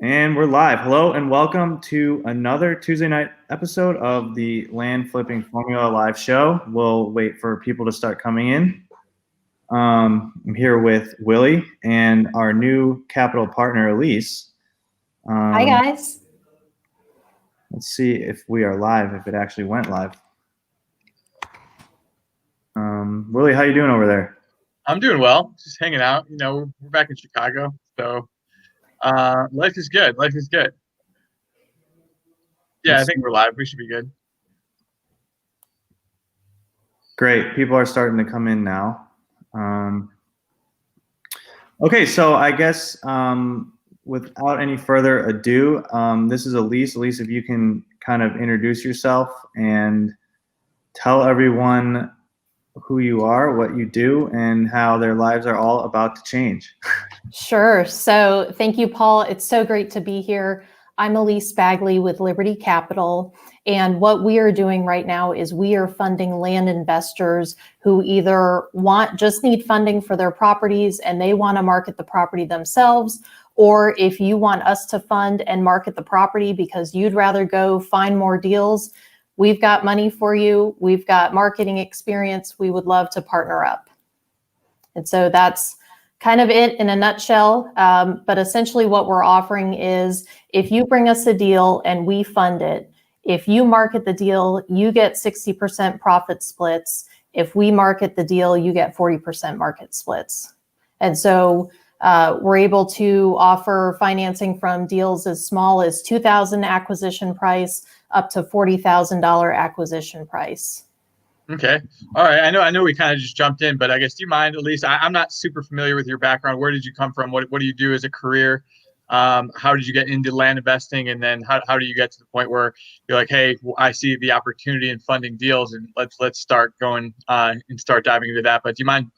And we're live. Hello and welcome to another Tuesday night episode of the Land Flipping Formula Live show. We'll wait for people to start coming in. I'm here with Willie and our new capital partner, Elise. Hi, guys. Let's see if we are live, if it actually went live. Willie, how you doing over there? I'm doing well, just hanging out. We're back in Chicago, so life is good. Life is good. Yeah, I think we're live. We should be good. Great. People are starting to come in now. Okay, so I guess without any further ado, this is Elise. Elise, if you can kind of introduce yourself and tell everyone who you are, what you do, and how their lives are all about to change. Sure. So thank you, Paul. It's so great to be here. I'm Elise Bagley with Liberty Capital. And what we are doing right now is we are funding land investors who either just need funding for their properties and they want to market the property themselves, or if you want us to fund and market the property because you'd rather go find more deals, we've got money for you. We've got marketing experience. We would love to partner up. And so that's kind of it in a nutshell. But essentially what we're offering is if you bring us a deal and we fund it, if you market the deal, you get 60% profit splits. If we market the deal, you get 40% market splits. And so we're able to offer financing from deals as small as $2,000 acquisition price up to $40,000 acquisition price. Okay. All right. I know we kind of just jumped in, but I guess, do you mind, Elise? I'm not super familiar with your background. Where did you come from? What do you do as a career? How did you get into land investing? And then how do you get to the point where you're like, hey, I see the opportunity in funding deals and let's start going and start diving into that. But do you mind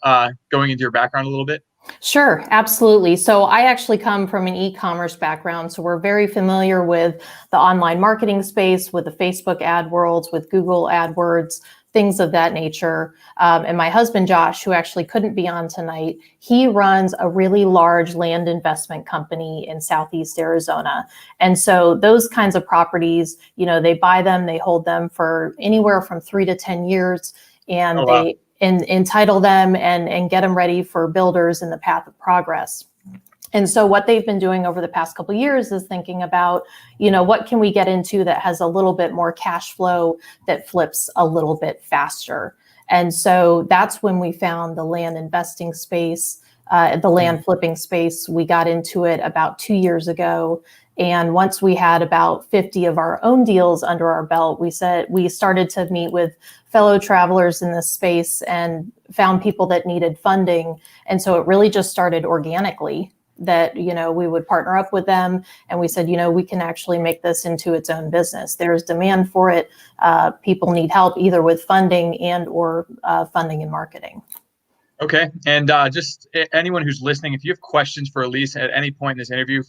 going into your background a little bit? Sure, absolutely. So I actually come from an e-commerce background. So we're very familiar with the online marketing space, with the Facebook ad worlds, with Google AdWords, things of that nature. And my husband, Josh, who actually couldn't be on tonight, he runs a really large land investment company in Southeast Arizona. And so those kinds of properties, they buy them, they hold them for anywhere from 3 to 10 years, and they entitle them and get them ready for builders in the path of progress. And so what they've been doing over the past couple of years is thinking about, what can we get into that has a little bit more cash flow that flips a little bit faster. And so that's when we found the land investing space, the land flipping space. We got into it about 2 years ago. And once we had about 50 of our own deals under our belt, we started to meet with fellow travelers in this space and found people that needed funding. And so it really just started organically that, we would partner up with them. And we said, we can actually make this into its own business. There's demand for it. People need help either with funding and or funding and marketing. Okay. And just anyone who's listening, if you have questions for Elise at any point in this interview,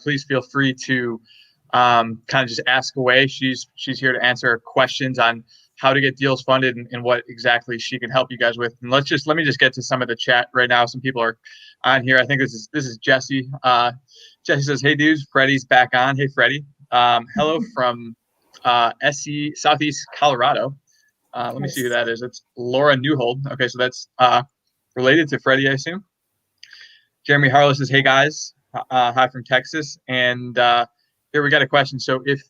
please feel free to kind of just ask away. She's here to answer questions on how to get deals funded and what exactly she can help you guys with. And let me just get to some of the chat right now. Some people are on here. I think this is Jesse. Jesse says, "Hey dudes, Freddie's back on." Hey Freddie. Hello from SC Southeast Colorado. Let me see who that is. It's Laura Newhold. Okay, so that's related to Freddie, I assume. Jeremy Harlow says, "Hey guys, hi from Texas." And here we got a question. So if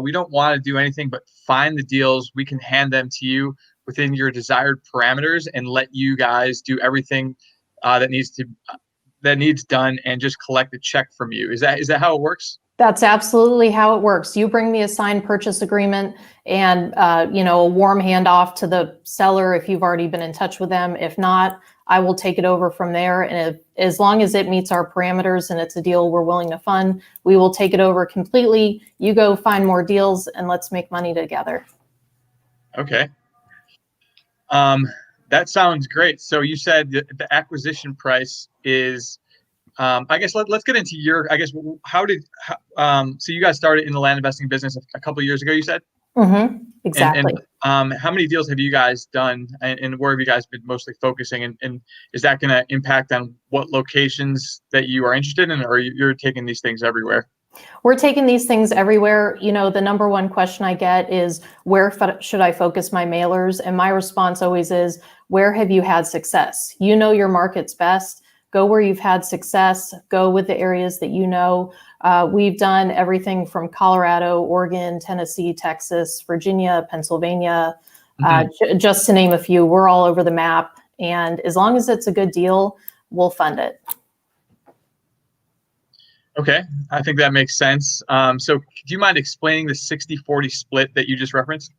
we don't want to do anything but find the deals, we can hand them to you within your desired parameters and let you guys do everything that needs done and just collect a check from you. Is that how it works? That's absolutely how it works. You bring me a signed purchase agreement and, a warm handoff to the seller if you've already been in touch with them. If not, I will take it over from there. And as long as it meets our parameters and it's a deal we're willing to fund, we will take it over completely. You go find more deals and let's make money together. Okay. That sounds great. So you said the acquisition price is, I guess let's get into so you guys started in the land investing business a couple of years ago, you said? Mm-hmm. Exactly. And how many deals have you guys done and where have you guys been mostly focusing? And is that going to impact on what locations that you are interested in, or you're taking these things everywhere? We're taking these things everywhere. The number one question I get is, where should I focus my mailers? And my response always is, where have you had success? You know your markets best. Go where you've had success. Go with the areas that you know. We've done everything from Colorado, Oregon, Tennessee, Texas, Virginia, Pennsylvania, just to name a few. We're all over the map. And as long as it's a good deal, we'll fund it. Okay, I think that makes sense. So do you mind explaining the 60-40 split that you just referenced?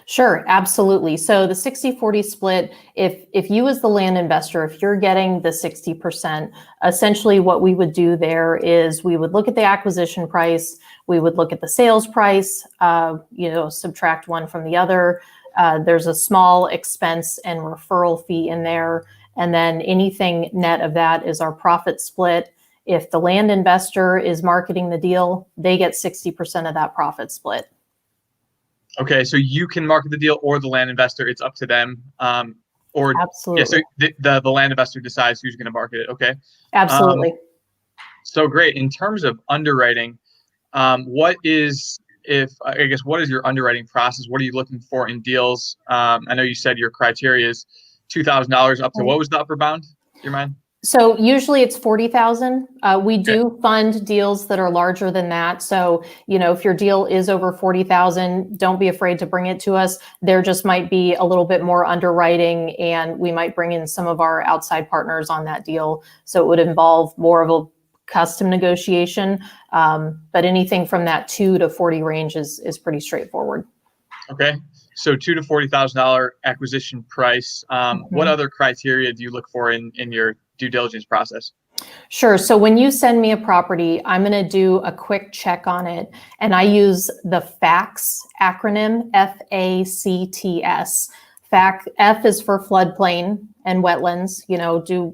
Sure, absolutely. So the 60-40 split, if you as the land investor, if you're getting the 60%, essentially what we would do there is we would look at the acquisition price, we would look at the sales price, subtract one from the other. There's a small expense and referral fee in there. And then anything net of that is our profit split. If the land investor is marketing the deal, they get 60% of that profit split. Okay, so you can market the deal or the land investor, it's up to them. Absolutely. Yeah, so the land investor decides who's going to market it. Okay. Absolutely. So great. In terms of underwriting, what is your underwriting process? What are you looking for in deals? I know you said your criteria is $2,000 up to, what was the upper bound? Do you mind? So usually it's 40,000. We do fund deals that are larger than that. So, if your deal is over 40,000, don't be afraid to bring it to us. There just might be a little bit more underwriting, and we might bring in some of our outside partners on that deal. So it would involve more of a custom negotiation. But anything from that 2 to 40 range is pretty straightforward. Okay. So $2,000 to $40,000 acquisition price. What other criteria do you look for in your due diligence process? Sure. So when you send me a property, I'm going to do a quick check on it. And I use the FACTS acronym, FACTS. F is for floodplain and wetlands.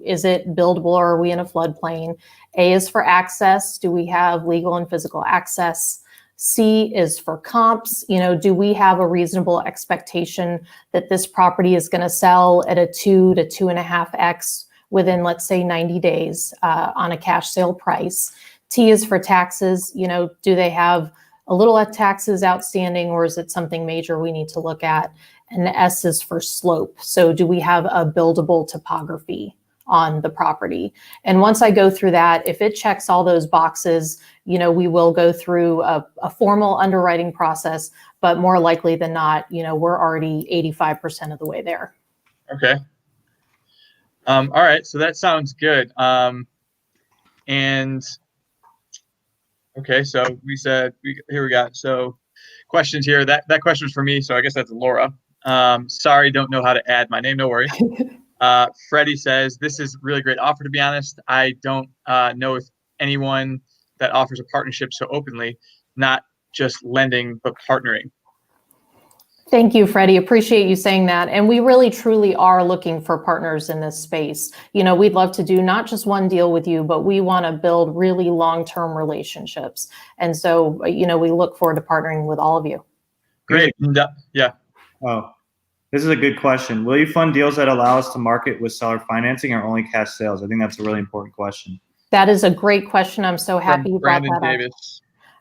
Is it buildable or are we in a floodplain? A is for access. Do we have legal and physical access? C is for comps. Do we have a reasonable expectation that this property is going to sell at a 2 to 2.5x within, let's say, 90 days on a cash sale price? T is for taxes. Do they have a little taxes outstanding, or is it something major we need to look at? And the S is for slope. So do we have a buildable topography on the property? And once I go through that, if it checks all those boxes, we will go through a formal underwriting process, but more likely than not, we're already 85% of the way there. Okay. All right. So that sounds good. Okay. So we said, here we got, so questions here. That question was for me. So I guess that's Laura. Sorry, don't know how to add my name. No worries. Freddie says, this is a really great offer, to be honest. I don't know if anyone that offers a partnership so openly, not just lending, but partnering. Thank you, Freddie. Appreciate you saying that. And we really, truly are looking for partners in this space. We'd love to do not just one deal with you, but we want to build really long-term relationships. And so, we look forward to partnering with all of you. Great. Yeah. Oh, this is a good question. Will you fund deals that allow us to market with seller financing or only cash sales? I think that's a really important question. That is a great question. I'm so happy you brought that up. Brandon Davis.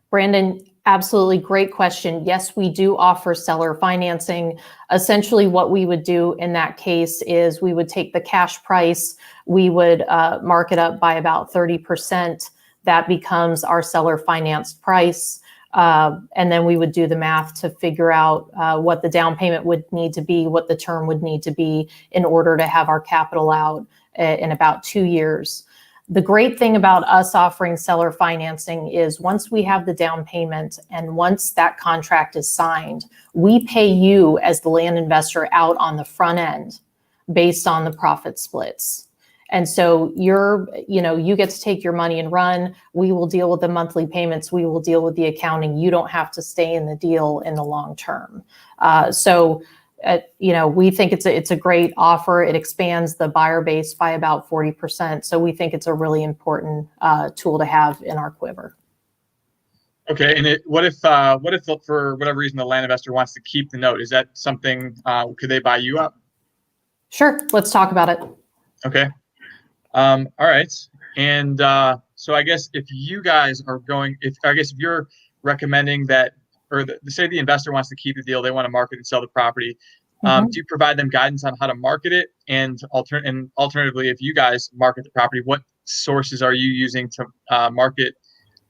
Brandon, absolutely great question. Yes, we do offer seller financing. Essentially, what we would do in that case is we would take the cash price, we would mark it up by about 30%. That becomes our seller financed price. And then we would do the math to figure out what the down payment would need to be, what the term would need to be in order to have our capital out in about 2 years. The great thing about us offering seller financing is once we have the down payment and once that contract is signed, we pay you as the land investor out on the front end based on the profit splits. And so you get to take your money and run. We will deal with the monthly payments. We will deal with the accounting. You don't have to stay in the deal in the long term. We think it's a great offer. It expands the buyer base by about 40%. So we think it's a really important tool to have in our quiver. Okay, and what if for whatever reason the land investor wants to keep the note? Is that something? Could they buy you up? Sure, let's talk about it. Okay. All right. And So I guess if you guys are going, if you're recommending that, or say the investor wants to keep the deal, they want to market and sell the property. Do you provide them guidance on how to market it? And alternatively, if you guys market the property, what sources are you using to market?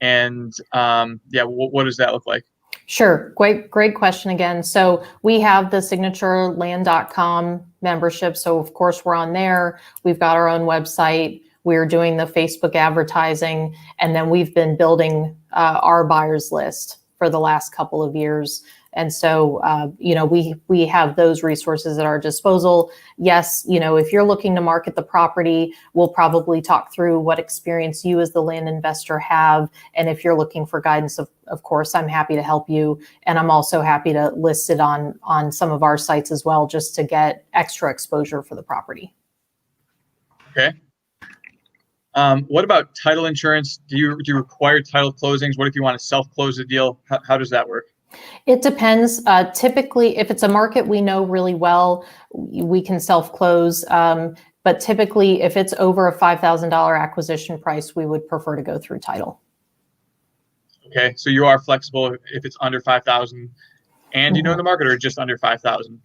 And what does that look like? Sure. Great question again. So we have the signatureland.com membership. So of course we're on there. We've got our own website. We're doing the Facebook advertising, and then we've been building our buyers list for the last couple of years. And so, we have those resources at our disposal. Yes, if you're looking to market the property, we'll probably talk through what experience you as the land investor have. And if you're looking for guidance, of course, I'm happy to help you. And I'm also happy to list it on some of our sites as well, just to get extra exposure for the property. Okay. What about title insurance? Do you require title closings? What if you want to self-close the deal? How does that work? It depends. Typically, if it's a market we know really well, we can self-close. But typically, if it's over a $5,000 acquisition price, we would prefer to go through title. Okay, so you are flexible if it's under 5,000, and you know the market, or just under 5,000.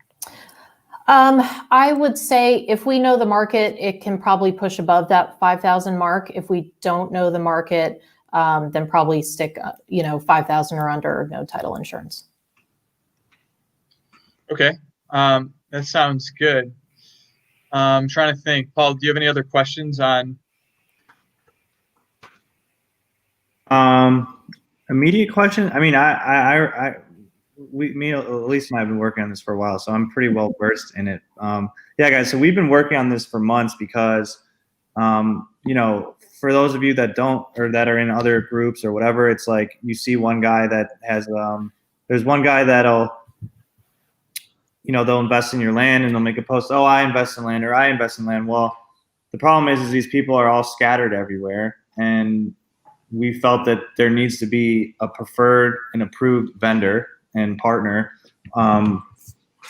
I would say if we know the market, it can probably push above that 5,000 mark. If we don't know the market, then probably stick, 5,000 or under, no title insurance. Okay, that sounds good. I'm trying to think. Paul, do you have any other questions on? Immediate question. I mean, Elise and I have been working on this for a while, so I'm pretty well versed in it. Yeah, guys. So we've been working on this for months because, for those of you that don't, or that are in other groups or whatever, it's like you see one guy that has, there's one guy that'll, they'll invest in your land and they'll make a post, oh, I invest in land, or I invest in land. Well, the problem is these people are all scattered everywhere. And we felt that there needs to be a preferred and approved vendor and partner.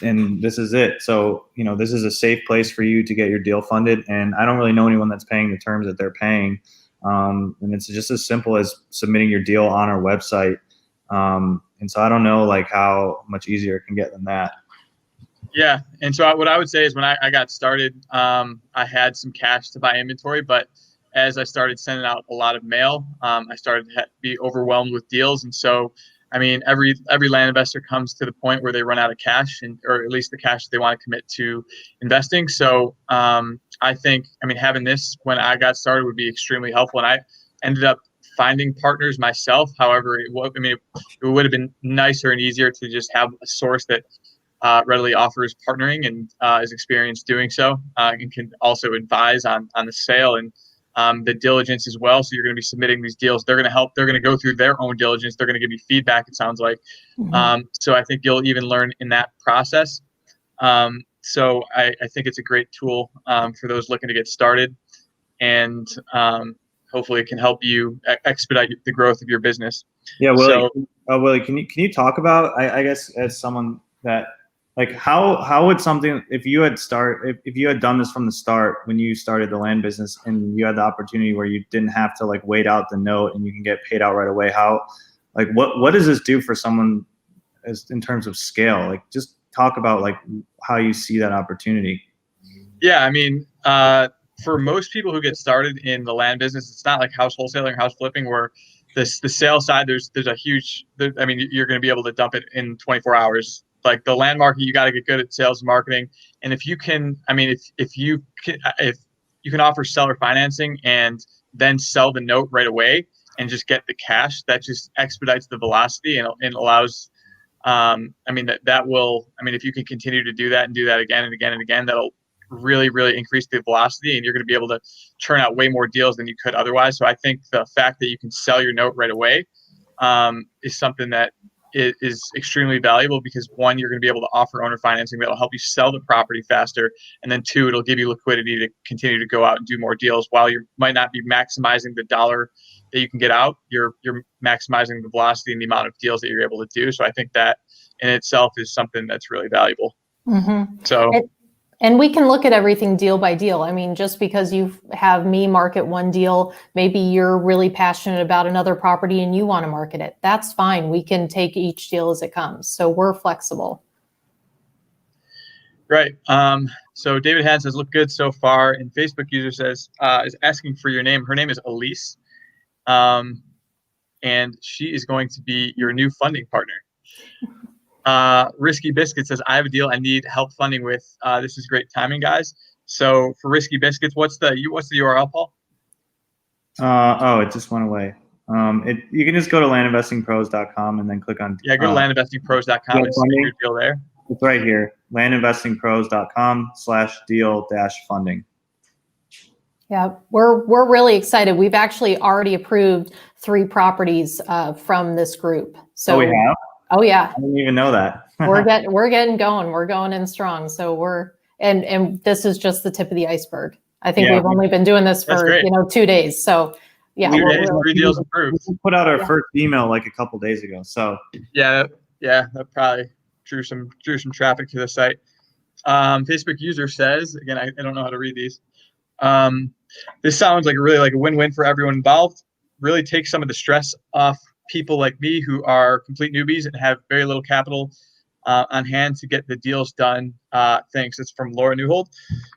And this is it. So, this is a safe place for you to get your deal funded. And I don't really know anyone that's paying the terms that they're paying. And it's just as simple as submitting your deal on our website. And so I don't know how much easier it can get than that. Yeah. And so what I would say is when I got started, I had some cash to buy inventory, but as I started sending out a lot of mail, I started to be overwhelmed with deals. And so, every land investor comes to the point where they run out of cash, or at least the cash they want to commit to investing. So I think, having this when I got started would be extremely helpful. And I ended up finding partners myself. However, it would have been nicer and easier to just have a source that readily offers partnering and is experienced doing so, and can also advise on the sale and the diligence as well. So you're going to be submitting these deals. They're going to help. They're going to go through their own diligence. They're going to give you feedback, it sounds like. So I think you'll even learn in that process. So I think it's a great tool for those looking to get started, and hopefully it can help you expedite the growth of your business. Yeah, Willie. Willie, can you talk about? I guess as someone that how would something, if you had done this from the start when you started the land business and you had the opportunity where you didn't have to wait out the note and you can get paid out right away, what does this do for someone in terms of scale? Just talk about how you see that opportunity. Yeah, for most people who get started in the land business, it's not like house wholesaling or house flipping where the sales side, there's a huge, you're going to be able to dump it in 24 hours. Like the land market, you got to get good at sales and marketing. And if you can, if you can offer seller financing and then sell the note right away and just get the cash, that just expedites the velocity and allows, that will, if you can continue to do that and do that again and again and again, that'll really, really increase the velocity, and you're going to be able to churn out way more deals than you could otherwise. So I think the fact that you can sell your note right away is something that is extremely valuable, because one, you're going to be able to offer owner financing that'll help you sell the property faster, and then two, it'll give you liquidity to continue to go out and do more deals. While you might not be maximizing the dollar that you can get out, you're maximizing the velocity and the amount of deals that you're able to do. So I think that in itself is something that's really valuable. Mm-hmm. So And we can look at everything deal by deal. I mean, just because you have me market one deal, maybe you're really passionate about another property and you want to market it. That's fine. We can take each deal as it comes. So we're flexible. Right. So David Hand says, look good so far. And Facebook user says, is asking for your name. Her name is Elise. And she is going to be your new funding partner. Risky Biscuit says, I have a deal I need help funding with. This is great timing, guys. So for Risky Biscuits, what's the URL, Paul? Oh, it just went away. You can just go to landinvestingpros.com and then click on. Yeah, go to landinvestingpros.com and submit your deal there. It's right here, landinvestingpros.com/deal-funding. Yeah, we're really excited. We've actually already approved 3 properties from this group. So we have? Oh yeah. I didn't even know that. we're getting going. We're going in strong. So and this is just the tip of the iceberg. I think we've only been doing this for 2 days. So yeah, we're 3 deals approved. We put out our first email like a couple days ago. So yeah, that probably drew some traffic to the site. Facebook user says, again, I don't know how to read these. This sounds like a win-win for everyone involved. Really takes some of the stress off people like me who are complete newbies and have very little capital on hand to get the deals done. Thanks. It's from Laura Newhold.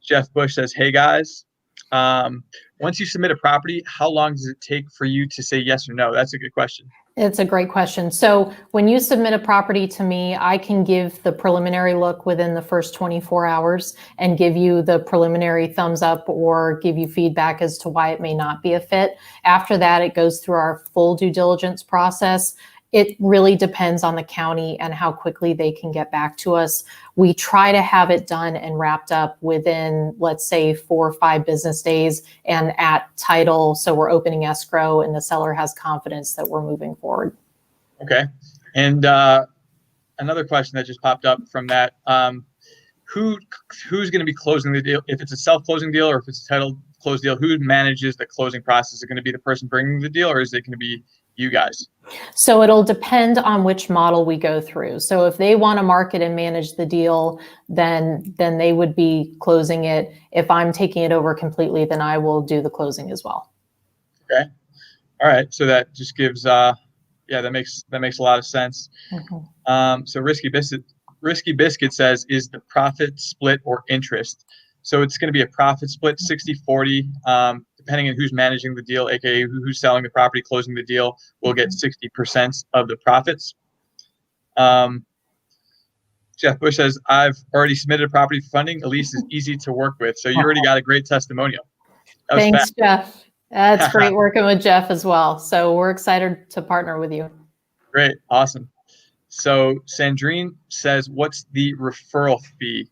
Jeff Bush says, hey guys, once you submit a property, how long does it take for you to say yes or no? That's a good question. It's a great question. So when you submit a property to me, I can give the preliminary look within the first 24 hours and give you the preliminary thumbs up or give you feedback as to why it may not be a fit. After that, it goes through our full due diligence process. It really depends on the county and how quickly they can get back to us. We try to have it done and wrapped up within, let's say, 4 or 5 business days and at title. So we're opening escrow and the seller has confidence that we're moving forward. Okay. And another question that just popped up from that, who's going to be closing the deal? If it's a self-closing deal or if it's a title closed deal, who manages the closing process? Is it going to be the person bringing the deal or is it going to be you guys? So it'll depend on which model we go through. So if they want to market and manage the deal, then they would be closing it. If I'm taking it over completely, then I will do the closing as well. Okay. All right. So that just gives, that makes a lot of sense. Mm-hmm. So Risky Biscuit says, is the profit split or interest? So it's going to be a profit split, 60-40, depending on who's managing the deal, aka who's selling the property, closing the deal, will get 60% of the profits. Jeff Bush says, I've already submitted a property for funding. Elise is easy to work with. So you already got a great testimonial. Thanks, fast. Jeff. That's great working with Jeff as well. So we're excited to partner with you. Great. Awesome. So Sandrine says, what's the referral fee?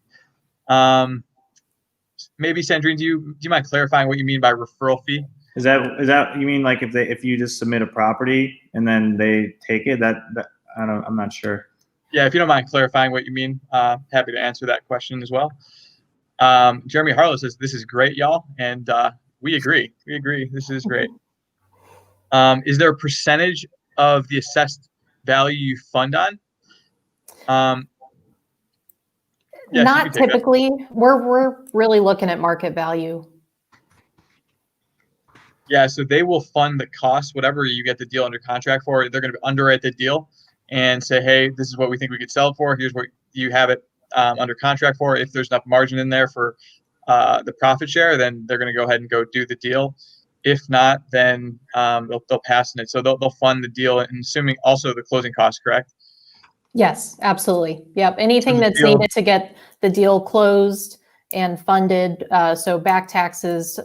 Maybe Sandrine, do you mind clarifying what you mean by referral fee? Is that you mean like if you just submit a property and then they take it? I'm not sure. Yeah, if you don't mind clarifying what you mean, happy to answer that question as well. Jeremy Harlow says, this is great, y'all, and we agree. This is great. Is there a percentage of the assessed value you fund on? Yes, not typically. We're really looking at market value. Yeah, so they will fund the cost, whatever you get the deal under contract for. They're going to underwrite the deal and say, hey, this is what we think we could sell it for. Here's what you have it under contract for. If there's enough margin in there for the profit share, then they're going to go ahead and go do the deal. If not, then they'll pass on it. So they'll fund the deal, and assuming also the closing costs, correct? Yes, absolutely. Yep. Anything that's needed to get the deal closed and funded. So back taxes,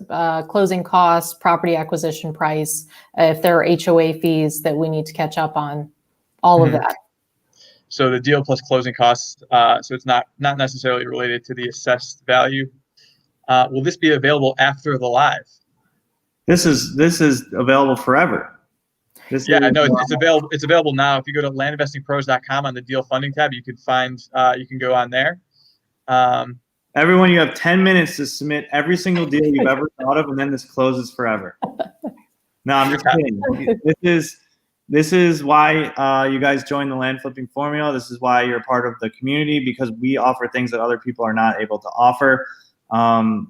closing costs, property acquisition price, if there are HOA fees that we need to catch up on, all of that. So the deal plus closing costs. So it's not necessarily related to the assessed value. Will this be available after the live? This is available forever. It's available. It's available now. If you go to landinvestingpros.com on the deal funding tab, you can find. You can go on there. Everyone, you have 10 minutes to submit every single deal you've ever thought of, and then this closes forever. No, I'm just kidding. this is why you guys join the land flipping formula. This is why you're part of the community, because we offer things that other people are not able to offer.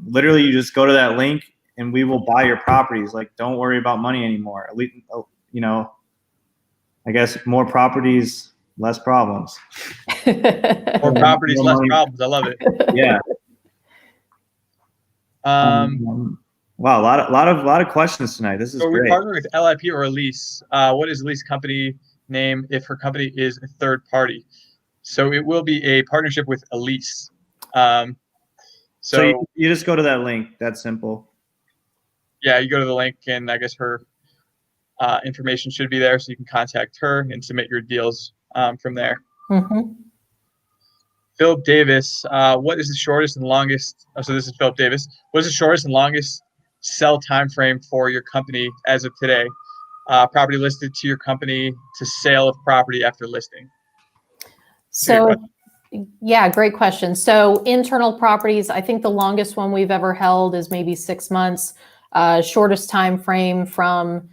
Literally, you just go to that link and we will buy your properties. Like, don't worry about money anymore. At least, you know, I guess more properties, less problems. More properties, less problems. I love it. Yeah. Wow, a lot of questions tonight. This is so great. We partner with LIP or Elise. What is Elise company name if her company is a third party? So it will be a partnership with Elise. So you just go to that link. That's simple. Yeah, you go to the link, and I guess her information should be there, so you can contact her and submit your deals from there. Mm-hmm. Philip Davis, what is the shortest and longest? So this is Philip Davis. What is the shortest and longest sell time frame for your company as of today? Property listed to your company to sale of property after listing. So, yeah, great question. So internal properties, I think the longest one we've ever held is maybe 6 months. Shortest time frame from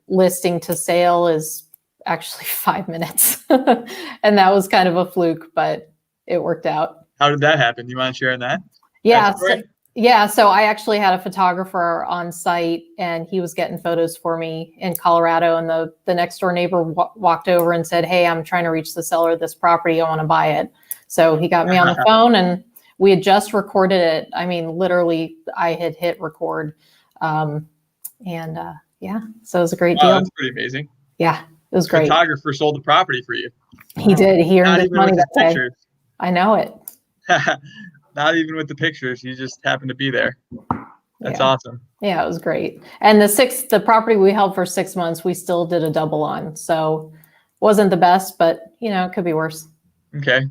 listing to sale is actually 5 minutes. And that was kind of a fluke, but it worked out. How did that happen? Do you mind sharing that? Yeah. So I actually had a photographer on site, and he was getting photos for me in Colorado. And the next door neighbor walked over and said, "Hey, I'm trying to reach the seller of this property. I want to buy it." So he got me on the phone, and we had just recorded it. I mean, literally, I had hit record. Yeah, so it was a great deal. That's pretty amazing. Yeah, it was great. Photographer sold the property for you. He did. He earned his money that day. Pictures. I know it. Not even with the pictures. He just happened to be there. That's awesome. Yeah, it was great. And the property we held for 6 months, we still did a double on. So wasn't the best, but it could be worse. Okay.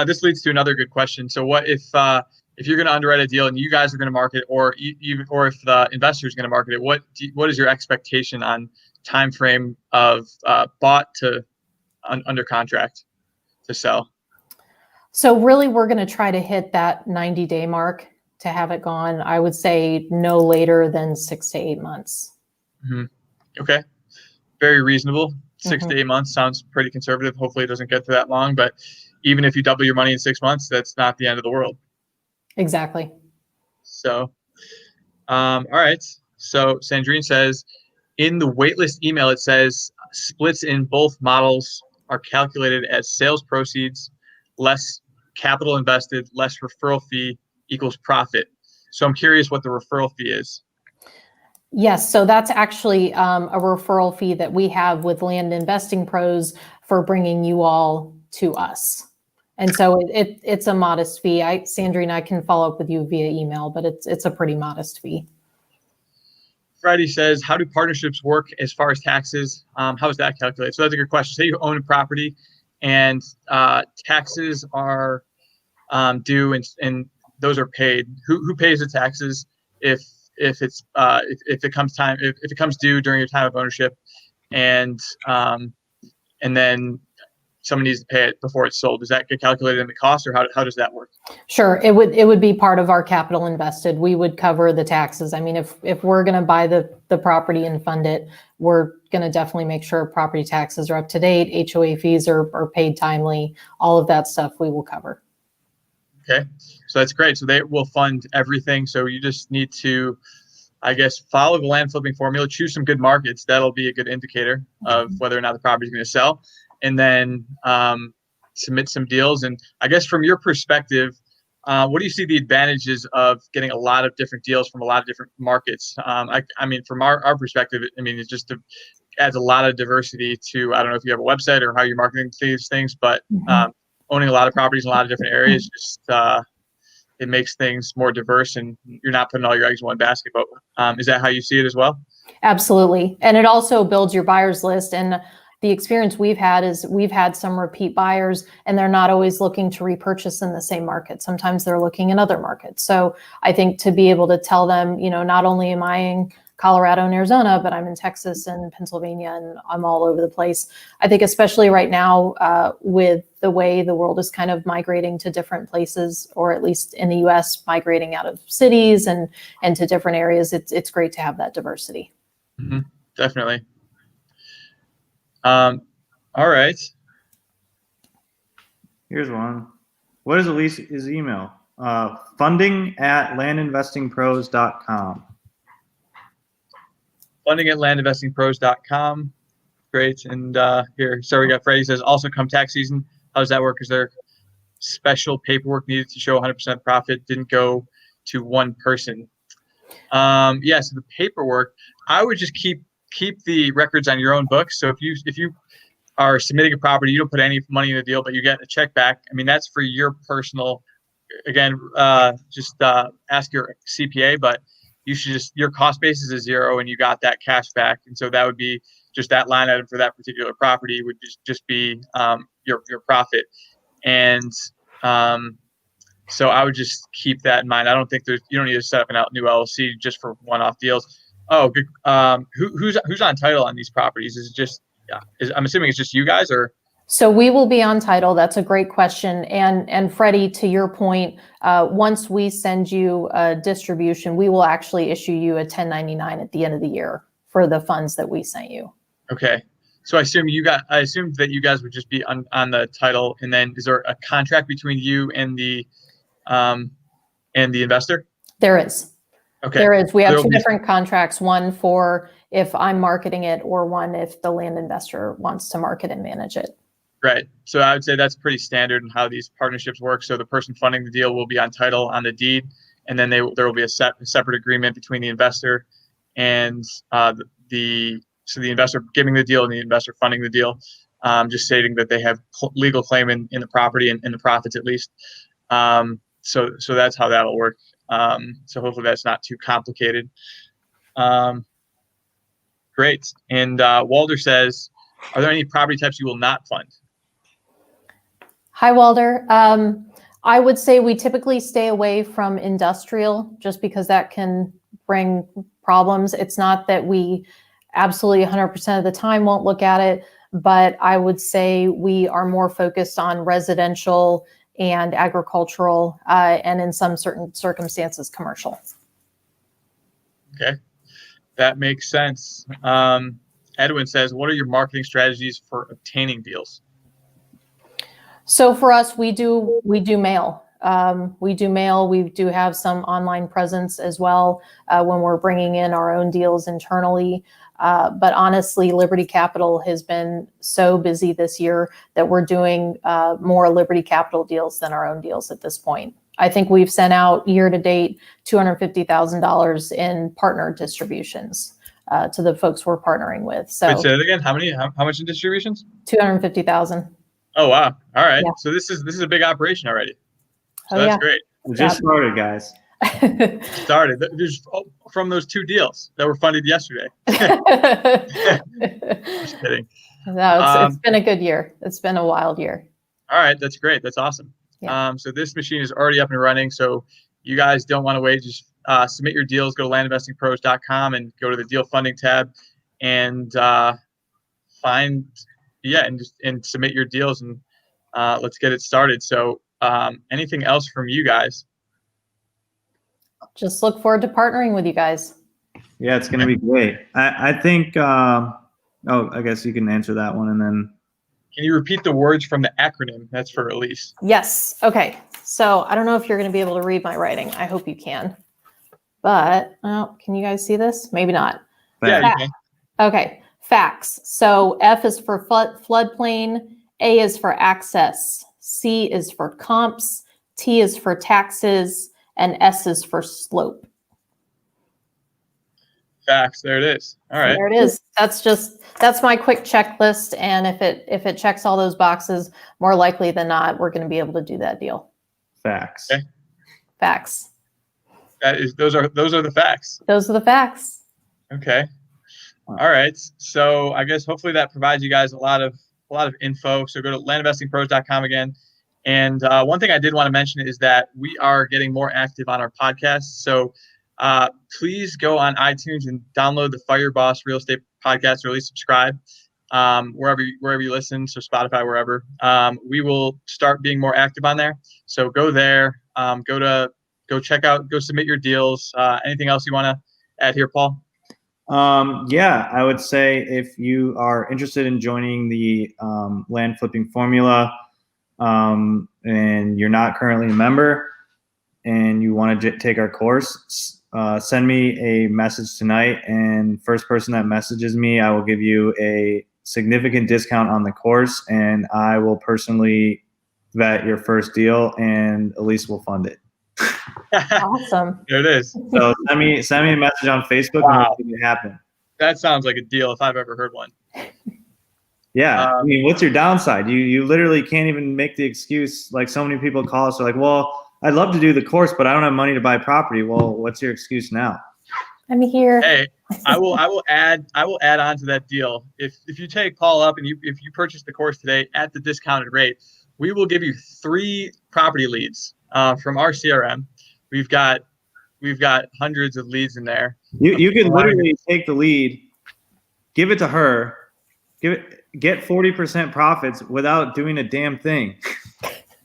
This leads to another good question. So what if you're going to underwrite a deal and you guys are going to market it, or if the investor is going to market it, what is your expectation on time frame of bought to under contract to sell? So really, we're going to try to hit that 90-day mark to have it gone. I would say no later than 6 to 8 months. Mm-hmm. Okay. Very reasonable. 6 to 8 months sounds pretty conservative. Hopefully it doesn't get to that long, but even if you double your money in 6 months, that's not the end of the world. Exactly. So, all right. So Sandrine says, in the waitlist email, it says splits in both models are calculated as sales proceeds less capital invested, less referral fee equals profit. So I'm curious what the referral fee is. Yes, so that's actually a referral fee that we have with Land Investing Pros for bringing you all to us. And so it's a modest fee. Sandrine, I can follow up with you via email, but it's a pretty modest fee. Freddie says, how do partnerships work as far as taxes? How is that calculated? So that's a good question. Say you own a property and taxes are due and those are paid. Who pays the taxes if it comes due during your time of ownership, and then someone needs to pay it before it's sold? Does that get calculated in the cost, or how does that work? Sure, it would be part of our capital invested. We would cover the taxes. I mean, if we're going to buy the property and fund it, we're going to definitely make sure property taxes are up to date, HOA fees are paid timely, all of that stuff we will cover. Okay, so that's great. So they will fund everything. So you just need to, I guess, follow the land flipping formula, choose some good markets. That'll be a good indicator of whether or not the property is going to sell, and then submit some deals. And I guess from your perspective, what do you see the advantages of getting a lot of different deals from a lot of different markets? I mean, from our perspective, I mean, it just adds a lot of diversity to, I don't know if you have a website or how you're marketing these things, but owning a lot of properties in a lot of different areas, just it makes things more diverse, and you're not putting all your eggs in one basket. But is that how you see it as well? Absolutely. And it also builds your buyers list. And the experience we've had is we've had some repeat buyers, and they're not always looking to repurchase in the same market. Sometimes they're looking in other markets. So I think to be able to tell them, not only am I in Colorado and Arizona, but I'm in Texas and Pennsylvania, and I'm all over the place. I think especially right now with the way the world is kind of migrating to different places, or at least in the US, migrating out of cities and to different areas, it's great to have that diversity. Mm-hmm. Definitely. All right. Here's one. What is Elise's email? Funding@landinvestingpros.com. Funding@landinvestingpros.com. Great. And here, so we got Freddie says, also come tax season, how does that work? Is there special paperwork needed to show 100% profit didn't go to one person? Yeah, so the paperwork, I would just keep the records on your own books. So if you are submitting a property, you don't put any money in the deal, but you get a check back. I mean, that's for your personal, again, just ask your CPA, but you should just, your cost basis is zero and you got that cash back. And so that would be just that line item for that particular property would just be your profit. And so I would just keep that in mind. I don't think you don't need to set up a new LLC just for one-off deals. Oh, good. Who's on title on these properties? Is it just, I'm assuming it's just you guys, or? So we will be on title. That's a great question. And Freddie, to your point, once we send you a distribution, we will actually issue you a 1099 at the end of the year for the funds that we sent you. Okay. So I assume that you guys would just be on the title, and then is there a contract between you and the investor? There is. Okay. There is. We have two different contracts, one for if I'm marketing it or one if the land investor wants to market and manage it. Right. So I would say that's pretty standard in how these partnerships work. So the person funding the deal will be on title on the deed, and then there will be a separate agreement between the investor and the investor giving the deal and the investor funding the deal, just stating that they have legal claim in the property and in the profits at least. So that's how that'll work. So hopefully that's not too complicated. Great. And Walter says, are there any property types you will not fund? Hi, Walter. I would say we typically stay away from industrial just because that can bring problems. It's not that we absolutely 100% of the time won't look at it, but I would say we are more focused on residential and agricultural, and in some certain circumstances, commercial. Okay, that makes sense. Edwin says, what are your marketing strategies for obtaining deals? So for us, we do mail. We do mail. We do have some online presence as well when we're bringing in our own deals internally. But honestly, Liberty Capital has been so busy this year that we're doing more Liberty Capital deals than our own deals at this point. I think we've sent out year to date $250,000 in partner distributions to the folks we're partnering with. So wait, say that again. How much in distributions? 250,000. Oh wow! All right. Yeah. So this is a big operation already. So Oh, that's yeah. great. We just started, guys. Started. There's from those 2 deals that were funded yesterday. Just kidding. No, it's been a good year. It's been a wild year. All right, that's great. That's awesome. Yeah. So this machine is already up and running. So you guys don't want to wait. Just submit your deals. Go to landinvestingpros.com and go to the deal funding tab, and and submit your deals, and let's get it started. So anything else from you guys? Just look forward to partnering with you guys. Yeah, it's going to be great. I think, I guess you can answer that one and then. Can you repeat the words from the acronym? That's for Elise. Yes. Okay. So I don't know if you're going to be able to read my writing. I hope you can. But can you guys see this? Maybe not. Yeah, you can. Okay. Facts. So F is for floodplain. A is for access. C is for comps. T is for taxes. And S is for slope. Facts. There it is. All right. There it is. That's my quick checklist. And if it checks all those boxes, more likely than not, we're going to be able to do that deal. Facts. Okay. Facts. Those are the facts. Those are the facts. Okay. All right. So I guess hopefully that provides you guys a lot of info. So go to landinvestingpros.com again. And one thing I did want to mention is that we are getting more active on our podcast. So please go on iTunes and download the Fire Boss Real Estate Podcast, or at least subscribe wherever you listen. So Spotify, wherever. We will start being more active on there. So go there. Go check out. Go submit your deals. Anything else you want to add here, Paul? Yeah, I would say if you are interested in joining the land flipping formula and you're not currently a member and you want to take our course, send me a message tonight, and first person that messages me, I will give you a significant discount on the course, and I will personally vet your first deal, and Elise will fund it. Awesome. There it is. So send me a message on Facebook and Wow. we'll make it happen. That sounds like a deal if I've ever heard one. Yeah, I mean, what's your downside? You literally can't even make the excuse, like so many people call us, they're like, well, I'd love to do the course, but I don't have money to buy property. Well, what's your excuse now? I'm here. Hey, I will add on to that deal. If you take Paul up and if you purchase the course today at the discounted rate, we will give you 3 property leads from our CRM. We've got hundreds of leads in there. You can literally take the lead, give it to her, get 40% profits without doing a damn thing.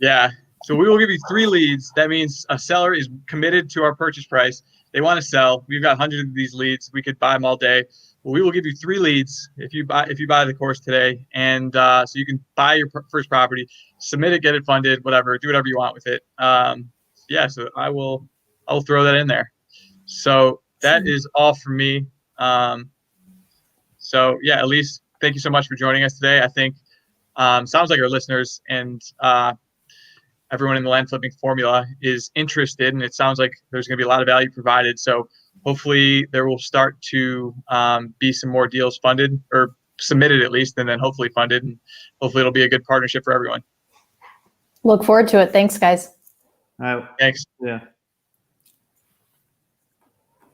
Yeah. So we will give you 3 leads. That means a seller is committed to our purchase price. They want to sell. We've got hundreds of these leads. We could buy them all day. Well, we will give you 3 leads if you buy the course today, and so you can buy your first property, submit it, get it funded, whatever, do whatever you want with it. Yeah. So I will throw that in there. So that is all for me. So yeah, Elise, thank you so much for joining us today. I think sounds like our listeners and everyone in the land flipping formula is interested, and it sounds like there's going to be a lot of value provided. So hopefully there will start to be some more deals funded or submitted at least, and then hopefully funded, and hopefully it'll be a good partnership for everyone. Look forward to it. Thanks, guys. All right. Thanks. Yeah.